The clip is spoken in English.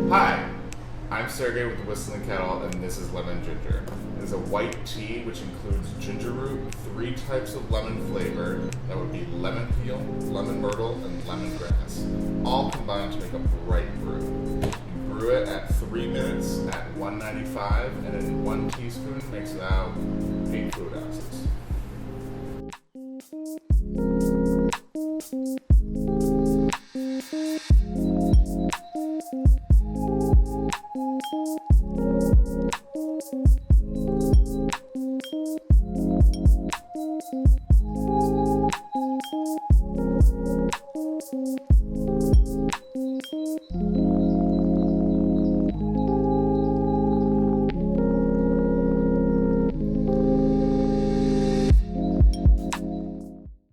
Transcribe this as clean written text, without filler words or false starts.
Hi, I'm Sergey with the Whistling Kettle, and this is Lemon Ginger. It is a white tea which includes ginger root, 3 types of lemon flavor, that would be lemon peel, lemon myrtle, and lemongrass, all combined to make a bright brew. You brew it at 3 minutes at 195, and in 1 teaspoon makes about 8 fluid ounces.